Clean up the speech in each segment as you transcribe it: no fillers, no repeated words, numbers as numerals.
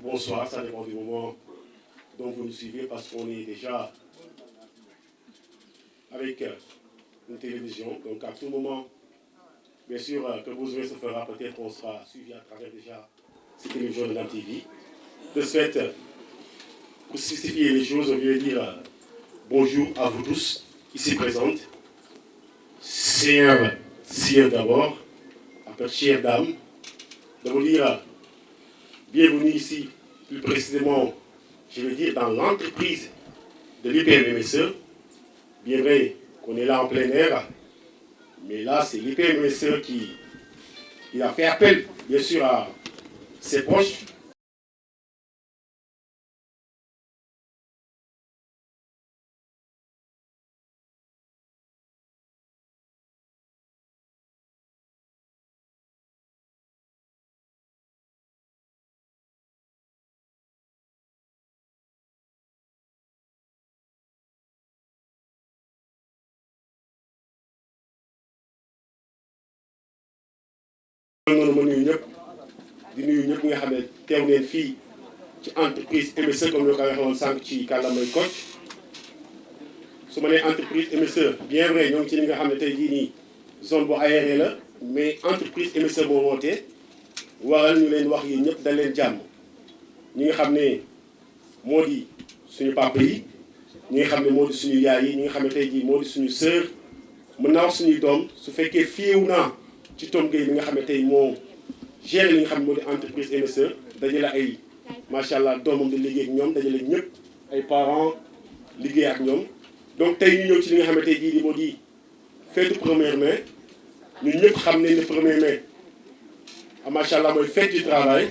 bonsoir, ça dépend du moment dont vous nous suivez parce qu'on est déjà avec une télévision. Donc à tout moment, bien sûr, que besoin se fera, peut-être qu'on sera suivi à travers déjà cette télévision de la TV. De ce fait, pour spécifier les choses, on vient dire bonjour à vous tous ici présentes. Sœurs d'abord, après chères dames, de vous dire bienvenue ici, plus précisément, je veux dire, dans l'entreprise de l'IPMMSE. Bien vrai qu'on est là en plein air, mais là, c'est l'IPMMSE qui a fait appel, bien sûr, à ses proches. noonu ma nuyu ñëpp di nuyu ñëpp nga xam ne teew neen fii ci entreprise MSE comme ñu ko waxee woon sànq ci kàllaamay Kocc su ma nee entreprise MSE bien vrai ñoo ngi ci li nga xam ne tey jii nii zone bu aérée la mais entreprise MSE moo wootee waral ñu leen wax yi ñëpp dañ leen jàmm ñi nga xam ne moo di suñu papa yi ñi nga xam ne moo di suñu yaay yi ñi nga xam ne tey jii moo di suñu sœur mën naa wax suñuy doom su fekkee fiyewu naa ci Tom Gueye bi nga xam ne tey moo géré li nga xam ne moo di entreprise MSE dajale ay macha allah doomam di liggéey ak ñoom dajale ñëpp ay parents liggéey ak ñoom donc tey ñu ñëw ci li nga xam ne tey jii di moo di fête 1er mai ñun ñëpp xam nañ ne 1er mai macha allah mooy fête du travail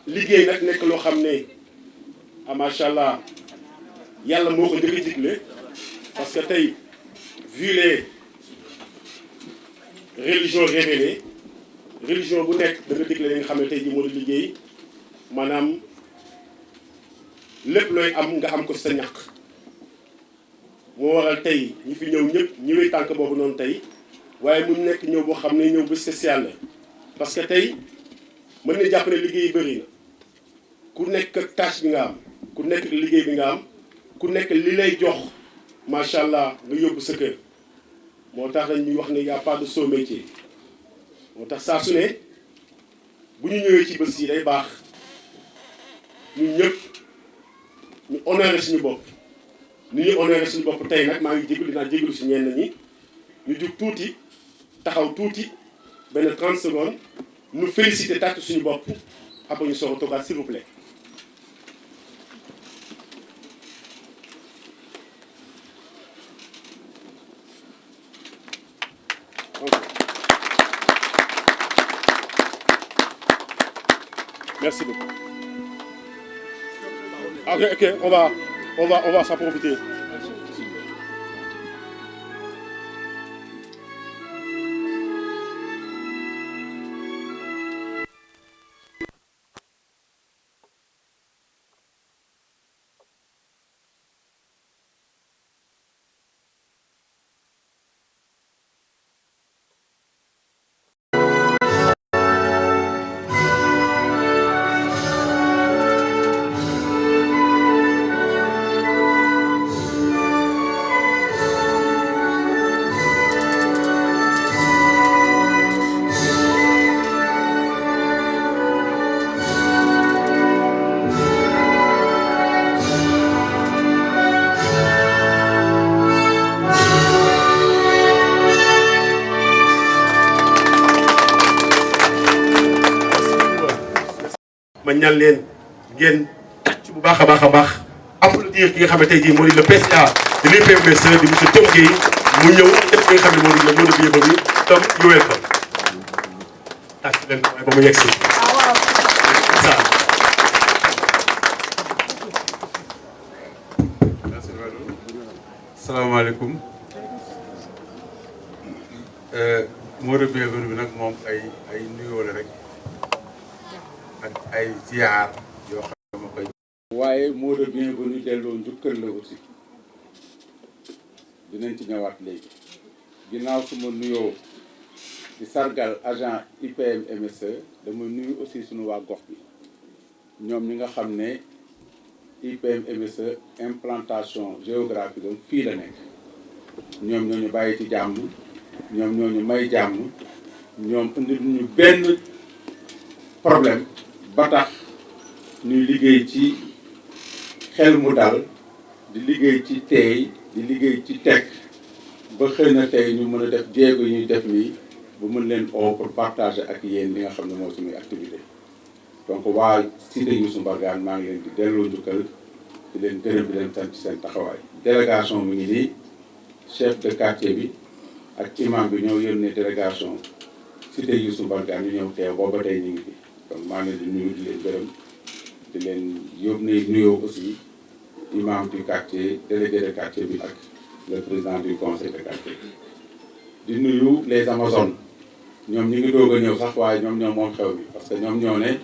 liggéey nag nekk loo xam ne macha allah yàlla moo ko njëkk a digle parce que tey vu les religion révélée religion bu nekk da nga digle li nga xam ne tey jii moo di liggéey maanaam lépp looy am nga am ko sa ñaq moo waral tey ñi fi ñëw ñëpp ñëwee tànk boobu noonu tey waaye mu nekk ñëw boo xam ne ñëw bu spécial la parce que tey mën na jàpp ne liggéey bëri na ku nekk ak tâche bi nga am ku nekk ak liggéey bi nga am ku nekk li lay jox macha allah nga yóbbu sa kër moo tax dañuy wax ne y a pas de sot métier moo tax saa su ne bu ñu ñëwee ci bés yi day baax ñun ñëpp ñu honoré suñu bopp ni ñu honoré suñu bopp tey nag maa ngi jégalu dinaa jégalu si ñenn ñi ñu jug tuuti taxaw tuuti benn 30 secondes ñu félicité tàcc suñu bopp après ñu soog a toogaat s'il vous plaît. Merci beaucoup. Ok, on va s'en profiter. ma ñaan leen ngeen tàcc bu baax a baax applaudir ki nga xam ne tey jii moo di le PCA de l'IPMMSE di monsieur Tom Gueye mu ñëw def ki nga xam ne moo di le mot de bienvenue Tom you welcome tàcc leen ko waaye ba mu yegg si salaamaaleykum mot de bienvenue bi nag moom ay nuyoo la rek ak ay ziar yoo xam ne ma koy. waaye mot de bienvenue delloo njukkal la aussi dinañ ci ñëwaat léegi ginnaaw suma nuyoo di sargal agent IPMMSE dama nuyu aussi suñu waa gox bi ñoom ñi nga xam ne IPM MSE implantation géographique am fii la nekk ñoom ñoo ñu bàyyi ci jàmm ñoom ñoo ñu may jàmm ñoom indi ñu benn problème ba tax ñuy liggéey ci xel mu dal di liggéey ci teey di liggéey ci teg ba xëy na tey ñu mën a def jéego yi ñuy def nii ba mën leen oo pour partager ak yéen li nga xam ne moo suñuy activité donc waa cité Youssou Mbargane maa ngi leen di delloo njukkal di leen gërëm di leen sant ci seen taxawaay. délégation mi ngi nii chef de quartier bi ak imam bi ñoo yónnee délégation cité Youssou Mbargane ñu ñëw teew booba tey ñu ngi fi donc maa ngi leen di nuyu di leen gërëm di leen yónnee nuyoo aussi imam du quartier délégué de quartier bi ak le président du conseil de quartier di nuyu les Amazones ñoom ñi ngi doog a ñëw sax waaye ñoom ñoo moom xew bi parce que ñoom ñoo ne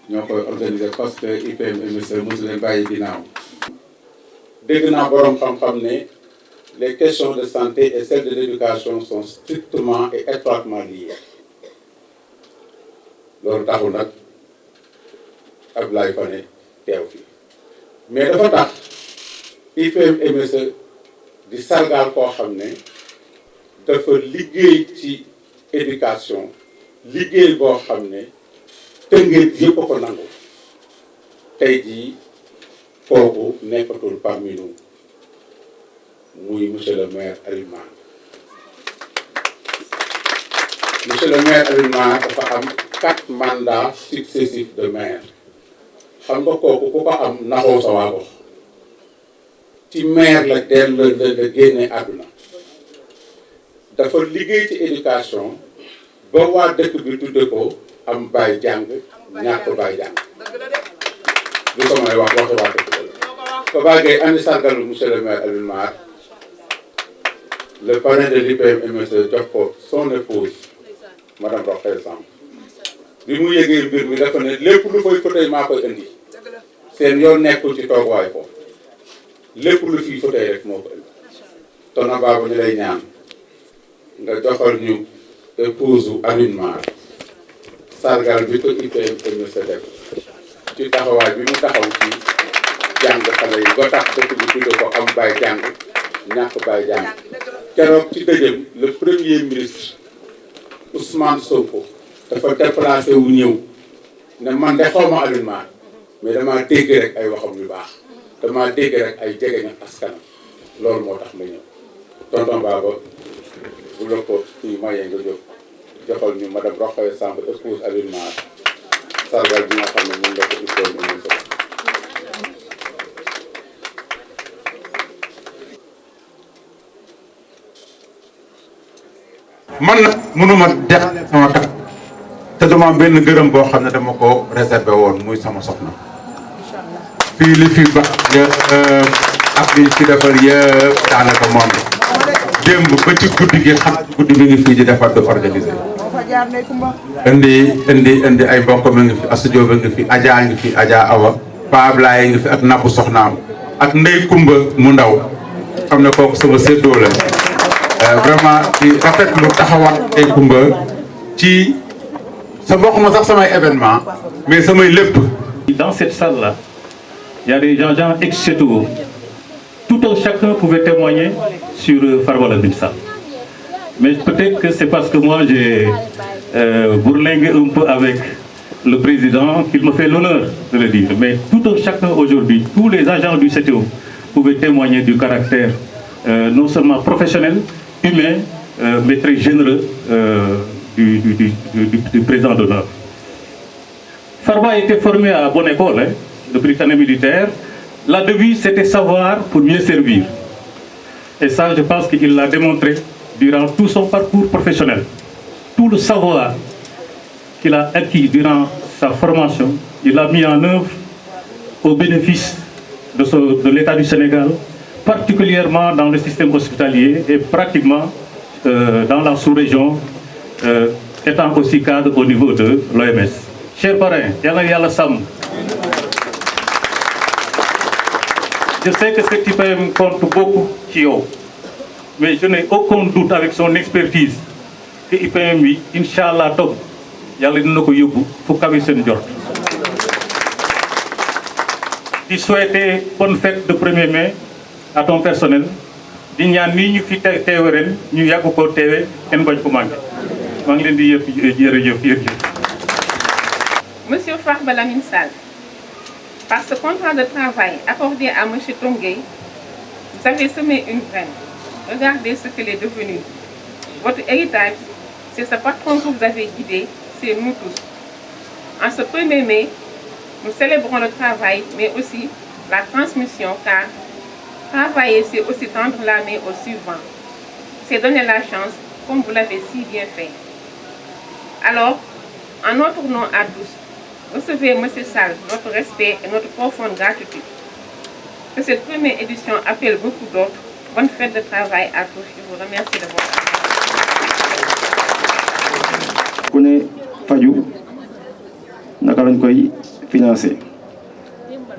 ñoo koy organiser parce que IPM MSE mosu leen bàyyi ginnaaw. dégg naa boroom xam-xam ne les questions de santé et celles de l'éducation sont strictement et étroitement liées loolu taxul nag Abdoulaye Fane teew fi mais dafa tax IPM MSE di sargal koo xam ne dafa liggéey ci éducation liggéey boo xam ne Tëngéej yëpp a ko nangu tey jii kooku nekkatul parmi nous muy monsieur le maire Alioune Mar monsieur le maire Alioune Mar dafa am 4 mandats successifs de maire xam nga kooku ku ko am naxoo sa waa gox ci maire la génne àdduna dafa liggéey ci éducation ba waa dëkk bi tudde ko am baay jàng ñàkk baay jàng du ko may wax waxi waa dëkk bi ko baagee andi sargalu monsieur le maire Alioune Mar le parrain de l'IPM MSE jox ko son épouse madame Rokhaya Samb bi mu yëgee mbir mi dafa ne lépp lu fay fauteuil maa koy indi seen yoon nekkul ci tooguwaay ko lépp lu fii fauteuil rek moo ko indi tona baaba ñu lay ñaan nga joxal ñu épouse Alioune Mar sargal bi ko IPM MSE def ci taxawaay bi mu taxaw ci jàng xale yi ba tax dëkk bi tudde ko am baay jàng ñàkk baay jàng keroog ci dëjëm le premier ministre Ousmane Sonko dafa déplacé wu ñëw ne man de xaw ma Alioune Mar mais damaa dégg rek ay waxam yu baax damaa dégg rek ay jegeñu askanam loolu moo tax ma ñëw tonton Baba bu la ko fii mayee nga jóg joxal ñu madame Rokhaya Samb épouse Alioune Mar sargal bi nga xam ne moom la ko IPM MSE man nag mënuma jeexale sama kat te dama am benn gërëm boo xam ne dama ko réservé woon muy sama soxna fii li fi ba ak li fi defar yëpp daanaka moom la démb ba ci guddi gi xam guddi mi ngi fii di defar di organiser indi ay mbokk mi ngi fi Astou ba ngi fi Adja ngi fi Adja Awa Paab Laay ngi fi ak Nabou soxnaam ak Ndey Kumba mu ndaw xam ne kooku sama séddoo la vraiment di rafetlu taxawaat Ndey Kumba ci sa bokkuma sax samay événement mais samay lépp. Dans cette salle-là, il y a des gens ex-château. Tout un chacun pouvait témoigner sur Farba Lamine Sall. Mais peut-être que c'est parce que moi j'ai bourlingué un peu avec le président qu'il me fait l'honneur de le dire. Mais tout un chacun aujourd'hui, tous les agents du CTO pouvaient témoigner du caractère non seulement professionnel, humain, mais très généreux du président d'honneur. Farba a été formé à bonne école, hein, de Britannique militaire. La devise, c'était savoir pour mieux servir. Et ça, je pense qu'il l'a démontré durant tout son parcours professionnel. Tout le savoir qu'il a acquis durant sa formation, il l'a mis en œuvre au bénéfice de l'État du Sénégal, particulièrement dans le système hospitalier et pratiquement dans la sous-région, étant aussi cadre au niveau de l'OMS. Chers parrains, Yalla Sam, je sais que cet IPM compte beaucoup ci yow, mais je n'ai aucun doute avec son expertise que IPM bi incha allah toog yàlla dina ko yóbbu fu kawe seen jort. di souhaiter bonne fête de 1er mai à ton personnel di ñaan nii ñu fi teewe ren ñu yàgg ko teewe kenn bañ ko manqué maa ngi leen di jërëjëf. Monsieur Farba Lamine Sall, par ce contrat de travail accordé à M. Tongué, vous avez semé une graine. Regardez ce qu'il est devenu. Votre héritage, c'est ce patron que vous avez guidé, c'est nous tous. En ce 1er mai, nous célébrons le travail, mais aussi la transmission, car travailler, c'est aussi tendre la main au suivant. C'est donner la chance, comme vous l'avez si bien fait. Alors, en notre nom à tous, recevez M. Sall notre respect et notre profonde gratitude. Que cette première édition appelle beaucoup d'autres. Bonne fête de travail à tous. Je vous remercie de votre attention. ku ne faju naka lañ koy financer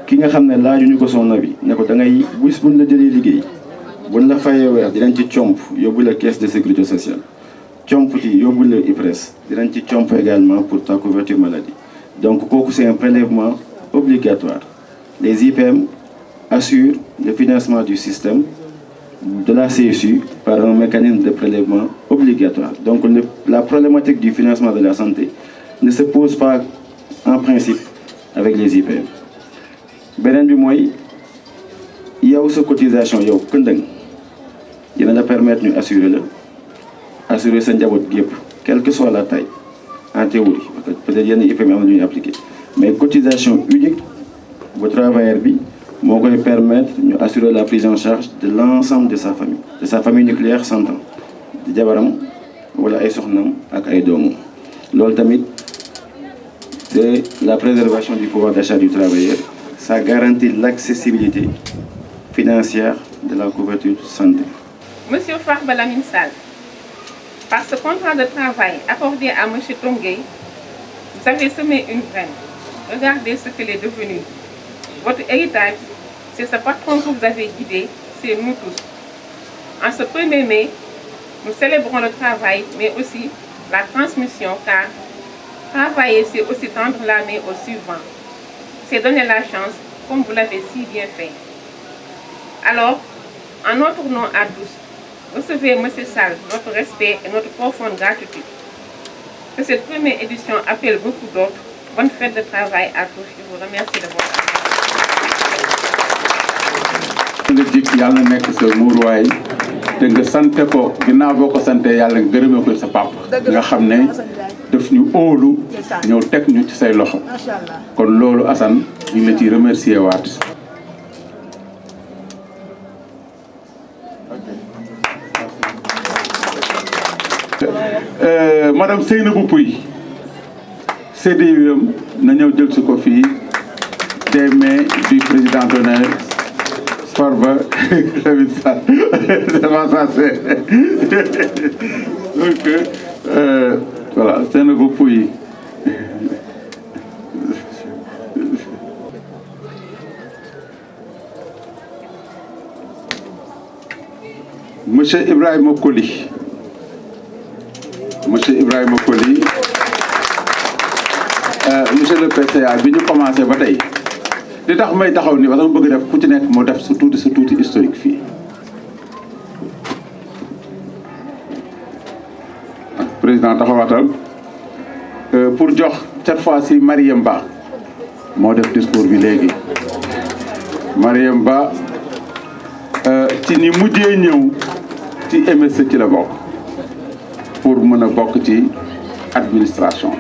ki nga xam ne laajuñu ko son avis ne ko da ngay bés buñ la jëlee liggéey buñ la fayee weer dinañ ci comp yóbbu la caisse de sécurité sociale comp ci yóbbu la IPRES dinañ ci comp également pour ta couverture maladie donc kooku c'est un prélèvement obligatoire. Les IPM assurent le financement du système de la CSU par un mécanisme de prélèvement obligatoire. Donc la problématique du financement de la santé ne se pose pas en principe avec les IPM. beneen bi mooy yow sa cotisation yow këndëng dina la permettre ñu assurer sa njaboot gi yëpp quelle que soit la taille en théorie parce que peut-être yenn IPM am na ñu appliqué mais cotisation unique bu travailleur bi moo koy permettre ñu assurer la prise en charge de l'ensemble de sa famille nucléaire s'entend di jabaram wala ay soxnam ak ay doomam loolu tamit c'est la préservation du pouvoir d'achat du travailleur. Ça garantit l'accessibilité financière de la couverture santé. Monsieur Farba Lamine Sall, par ce contrat de travail accordé à M. Tongué, vous avez semé une graine. Regardez ce qu'il est devenu. Votre héritage, c'est ce patron que vous avez guidé, c'est nous tous. En ce 1er mai, nous célébrons le travail, mais aussi la transmission, car travailler, c'est aussi tendre la main au suivant. C'est donner la chance, comme vous l'avez si bien fait. Alors, en notre nom à tous, recevez M. Sall notre respect et notre profonde gratitude. Que cette première édition appelle beaucoup d'autres. Bonne fête de travail à tous. Je vous remercie de votre attention. nga jik yàlla na nekk sa muuruwaay te nga sante ko ginnaaw boo ko sante yàlla nga gërëme ko sa papa nga xam ne daf ñu óolu ñëw teg ñu ci say loxo kon loolu Assane ñu ngi la ciy remercier waat madame Seynabou Pouye CDUM na ñëw jël si ko fii des mains du président d'honneur Farba Lamine Sall c'est pas ça c'est donc voilà Seynabou Pouye Monsieur Ibrahima Koli monsieur le PCA bi ñu commencé ba tey li tax may taxaw ni parce que ma bëgg def ku ci nekk moo def sa tuuti historique fii président taxawaatal pour jox cette fois-ci Mariam Ba moo def discours bi léegi Mariam Ba ci ni mujjee ñëw ci MSC ci la bokk pour mën a bokk ci administration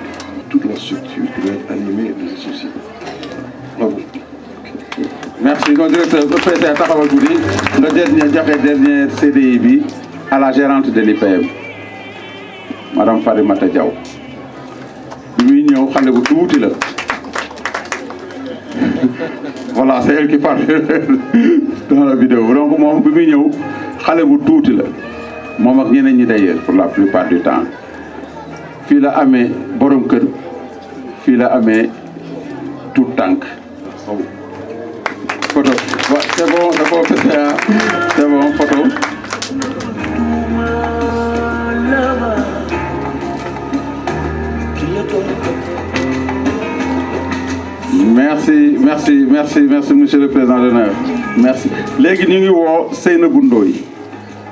toute la structure doit être animée de ce souci. Bravo. Merci mon directeur le président taxawal tuuti nga dernier CDI bi à la gérante de l'IPM madame Farimata Diaw bi muy ñëw xale bu tuuti la voilà c'est elle qui parle dans la vidéo donc moom bi muy ñëw xale bu tuuti la moom ak ñeneen ñi d'ailleurs pour la plupart du temps fii la amee borom kër fii la amee tout tànk photo c'est bon dafa c'est bon photo merci monsieur le président d'honneur merci léegi ñu ngi woo Seynabou Ndoye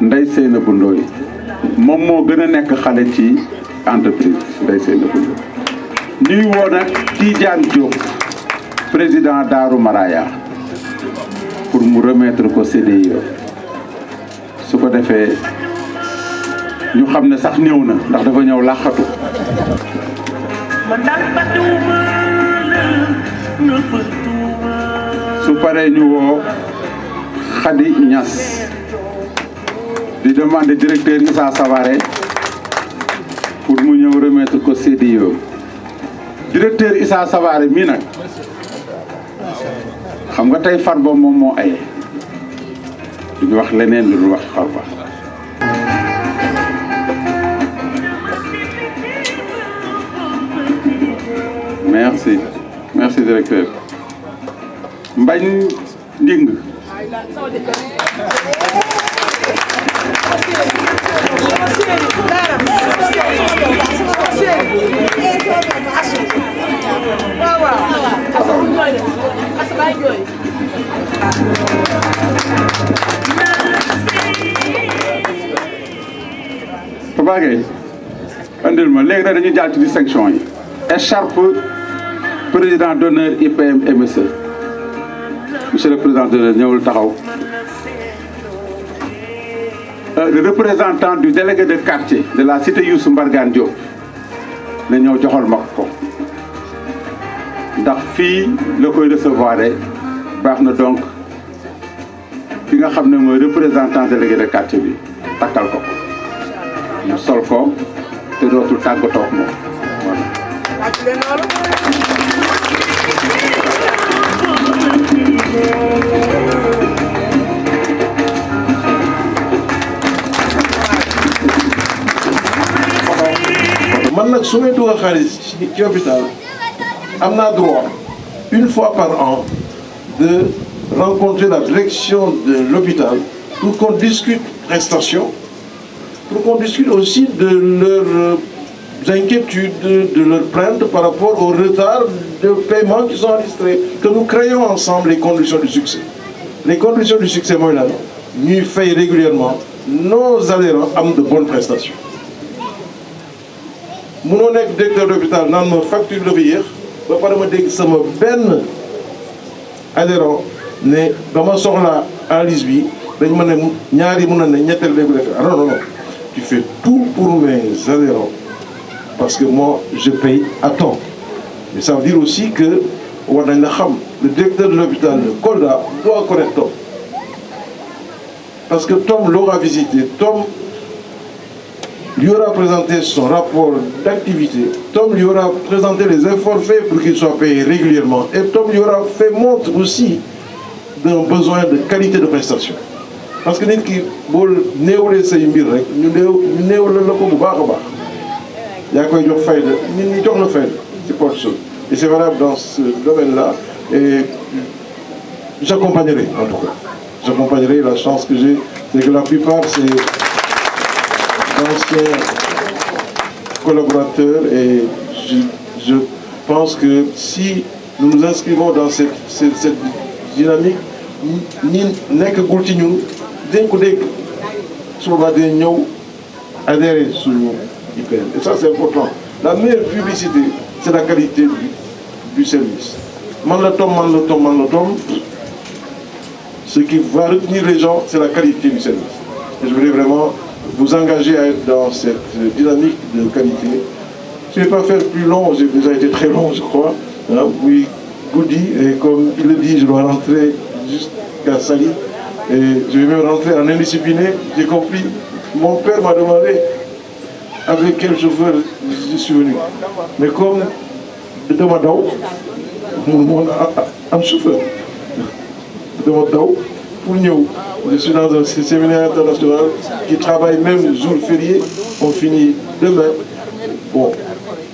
Ndeye Seynabou Ndoye moom moo gën a nekk xale ci entreprise Ndeye Seynabou Ndoye ñuy woo nag Tidiane Diop président Darou Maraya pour mu remettre ko CDI su ko defee ñu xam ne sax ñëw na ndax dafa ñëw làqatu su paree ñu woo Khady Niass di demander directeur Issa Savaré pour mu ñëw remettre ko CDI directeur Issa Savaré mii nag xam nga tey Farba moom moo aye duñu wax leneen lu dul wax Farba merci directeur Mbagne Nding Papa Gueye andil ma léegi nag dañuy jàll ci distinction yi écharpe président d'honneur IPM MSE monsieur le président d'honneur ñëwul taxaw le représentant du délégué de quartier de la cité Youssou Mbargane Diop na ñëw joxal ma ko ndax fii la koy recevoir baax na donc ki nga xam ne mooy représentant délégué de quartier bi takkal ko mu sol ko te dootul tàggatoo ak moom man nag su may dugal xaalis ci hôpital am naa droit une fois par an de rencontrer la direction de l'hôpital pour qu'on discute prestations, pour qu'on discute aussi de leurs inquiétudes, de leurs plaintes par rapport au retard de paiement qui sont enregistrés, que nous créons ensemble les conditions du succès. Les conditions du succès, moi, là, nous faisons régulièrement nos adhérents am de bonnes prestations. Mon directeur d'hôpital n'a pas facture de vie, je ne sais pas ben adhérent ne dama soxla analyse bi dañ ma ne ñaari mën na ne ñetteel léegi def non tu fais tout pour mes adhérents parce que moi je paye à temps mais ça veut dire aussi que war nañ la xam le directeur de l'hôpital de Kolda doit connaître Tom parce que Tom l'aura visité, Tom lui aura présenté son rapport d'activité, Tom lui aura présenté les efforts faits pour qu'il soit payé régulièrement et Tom lui aura fait montre aussi d'un besoin de qualité de prestation. Parce que nit ki boo néewlee say mbir rek ñu néew la ko bu baax a baax yaa koy jox fayda nit ñi jox la fayda c'est pas chose et c'est valable dans ce domaine-là et j'accompagnerai en tout cas. J'accompagnerai. La chance que j'ai, c'est que la plupart c'est d'anciens collaborateurs et je pense que si nous nous inscrivons dans cette dynamique ñi nekkagul ci ñun dañ ko dégg su boobaa dañ ñëw adhérer suñu IPM et ça c'est important. La meilleure publicité c'est la qualité du service. Man la Tom ce qui va retenir les gens c'est la qualité du service et je voulais vraiment vous engager à être dans cette dynamique de qualité. Je ne vais pas faire plus long, j'ai déjà été très long je crois. Oui, Goudi, et comme il le dit, je dois rentrer jusqu'à Sali. Et je vais même rentrer en indiscipliné. J'ai compris. Mon père m'a demandé avec quel chauffeur je suis venu. Mais comme de Madao, un chauffeur de Madao, pour nous, je suis dans un séminaire international qui travaille même jour férié. On finit demain. Bon,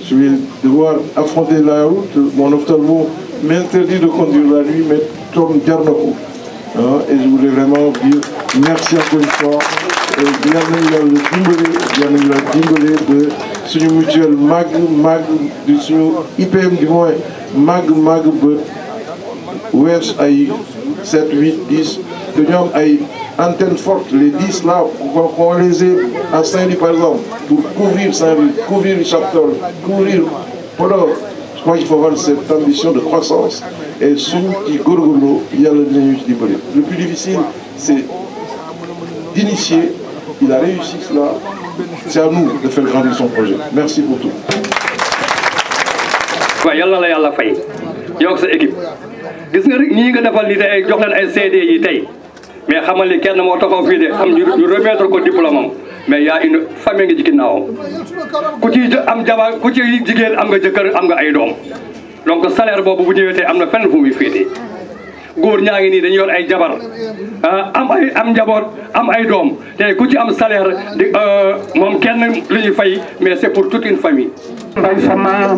je vais devoir affronter la route. Mon ophtalmo m'interdit de conduire la nuit, mais Tom Diarnoko. Et je voulais vraiment dire merci encore une fois. Bien nañu la dimbali de suñu mutuelle mag du suñu IPM du moins mag ba wees ay 7, 8, 10 que nous avons une antenne forte, les 10 là, qu'on les ait à Saint-Louis par exemple, pour couvrir Saint-Louis, couvrir le Chaptol, couvrir Podor. Je crois qu'il faut avoir cette ambition de croissance et celui qui gorgolo, il y a le disponible. Le plus difficile, c'est d'initier. Il a réussi cela. C'est à nous de faire grandir son projet. Merci pour tout. waaw yal na la yàlla fay yow sa équipe gis nga rek ñii nga defal li tey jox leen ay CD yi tey mais xamal ni kenn moo taxaw fii de am ñu remettre ko diplôme am mais y a une famille ngi ci ginnaawam ku ci am jabar ku ci jigéen am nga jëkkër am nga ay doom donc salaire boobu bu ñëwee tey am na fenn fu muy féete góor ñaa ngi nii dañu yor ay jabar am njaboot am ay doom te ku ci am salaire di moom kenn lu ñuy fay mais c'est pour toute une famille. Mbay sama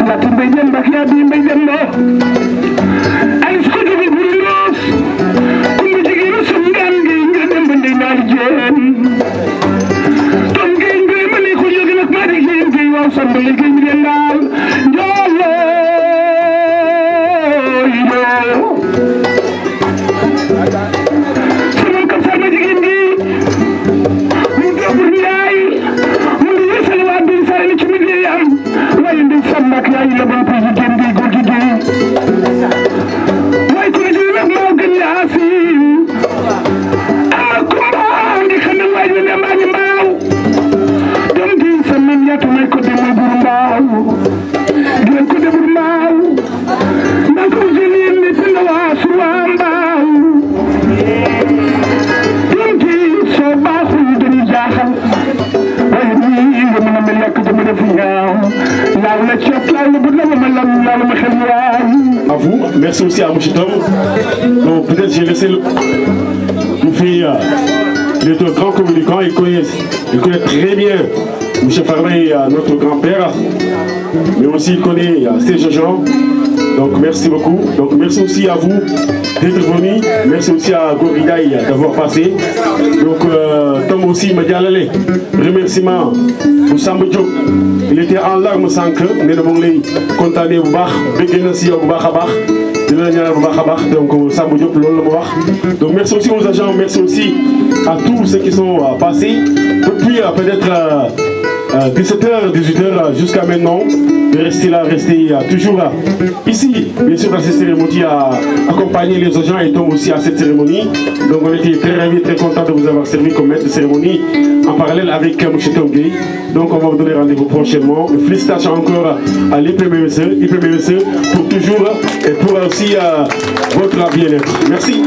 ngati mbay jemba kiya bi mbay jemba ay ko jogi buri los kumbu jigéen sun gangi nga dem ba ndey naal jeen tom ngay ngay ma ne ko jogi nak ma di jeen ngay waaw sam liggéey mi den daal njolo sama kam sama jigéen gi mu dobur ñaay mu di yesal waa bi sa ni ci liggéeyam waaye ndey sam nak yaay la bon ko jigéen gi góor gi gi waaye ko di nak moo gën yaasin ama kumba ngi xana waay ne ma ni maaw dem di sa min yaatu may ko dem bur mbaaw gën ko dem bur mbaaw na ko jëlin ni tan waa suwa mbaaw dem di so baaxul dañu jaaxal waaye nii nga mën a mel lekk dama def ñaaw laaw la ceeb laaw la bu la ma lam laaw la ma xel yaay. À vous, merci aussi à M. Tom. Donc peut-être j'ai laissé le fait, il est un grand communicant, il connaît très bien M. Farmey, notre grand-père, mais aussi il connaît ces gens. Donc merci beaucoup. Donc merci aussi à vous d'être venus. Merci aussi à Goridaï d'avoir passé. Donc Tom aussi m'a dit allez. Remerciement pour Samba Diop. Il était en larmes sans que, mais le monde contané au bar, bégué au bar à bar. Donc Samba Diop, donc merci aussi aux agents, merci aussi à tous ceux qui sont passés depuis peut-être 17h, 18h jusqu'à maintenant, de rester là, rester toujours ici, bien sûr, à cette cérémonie, à accompagner les agents et donc aussi à cette cérémonie. Donc on était très ravis, très contents de vous avoir servi comme maître de cérémonie en parallèle avec M. Tongué. Donc on va vous donner rendez-vous prochainement. Félicitations encore à l'IPMSE pour toujours et pour aussi votre bien-être. Merci.